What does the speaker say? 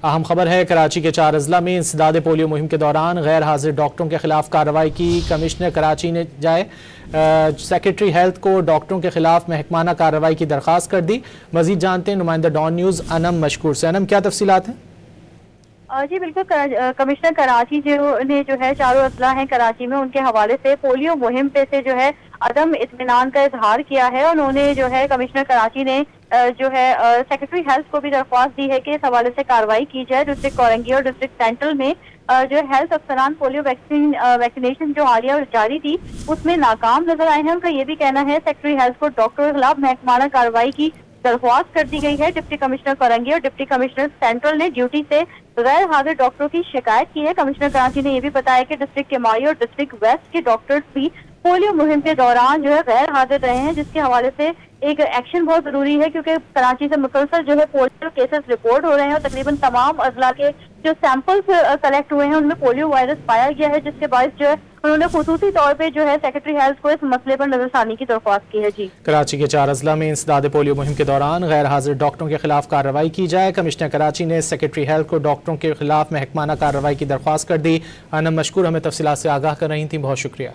अहम खबर है, कराची के 4 अजला में इंसदाद पोलियो मुहिम के दौरान गैर हाजिर डॉक्टरों के खिलाफ कार्रवाई की। कमिश्नर कराची ने सेक्रेटरी हेल्थ को डॉक्टरों के खिलाफ महकमाना कार्रवाई की दरख्वास्त कर दी। मजीद जानते हैं नुमाइंदा डॉन न्यूज़ अनम मशकूर से। अनम, क्या तफसीलात हैं? जी बिल्कुल, कमिश्नर कराची जो है 4 अजला हैं कराची में, उनके हवाले से पोलियो मुहिम पे से जो है अदम इत्मीनान का इजहार किया है। उन्होंने जो है कमिश्नर कराची ने जो है सेक्रेटरी हेल्थ को भी दरख्वास्त दी है कि इस हवाले से कार्रवाई की जाए। डिस्ट्रिक्ट कोरंगी और डिस्ट्रिक्ट सेंट्रल में जो हेल्थ अफसरान पोलियो वैक्सीनेशन जो हालिया जारी थी उसमें नाकाम नजर आए हैं। उनका ये भी कहना है सेक्रेटरी हेल्थ को डॉक्टरों के खिलाफ महकमाना कार्रवाई की दरख्वास्त कर दी गई है। डिप्टी कमिश्नर कोरंगी और डिप्टी कमिश्नर सेंट्रल ने ड्यूटी से गैर हाजिर डॉक्टरों की शिकायत की है। कमिश्नर कराची ने यह भी बताया कि डिस्ट्रिक्ट केमाई और डिस्ट्रिक्ट वेस्ट के डॉक्टर्स भी पोलियो मुहिम के दौरान जो है गैर हाजिर रहे हैं, जिसके हवाले से एक एक्शन बहुत जरूरी है, क्योंकि कराची से मुसलसल जो है पोलियो केसेस रिपोर्ट हो रहे हैं और तकरीबन तमाम अजला के जो सैंपल्स कलेक्ट हुए हैं उनमें पोलियो वायरस पाया गया है, जिसके बाद जो है उन्होंने खुसूसी तौर पे जो है सेक्रेटरी हेल्थ को इस मसले पर नजरसानी की दरख्वास्त की है। जी, कराची के 4 अजला में इंसदाद पोलियो मुहिम के दौरान गैर हाजिर डॉक्टरों के खिलाफ कार्रवाई की जाए। कमिश्नर कराची ने सेक्रेटरी हेल्थ को डॉक्टरों के खिलाफ महकमाना कार्रवाई की दरख्वास्त कर दी। अनम मशकूर हमें तफसीलात से आगाह कर रही थी, बहुत शुक्रिया।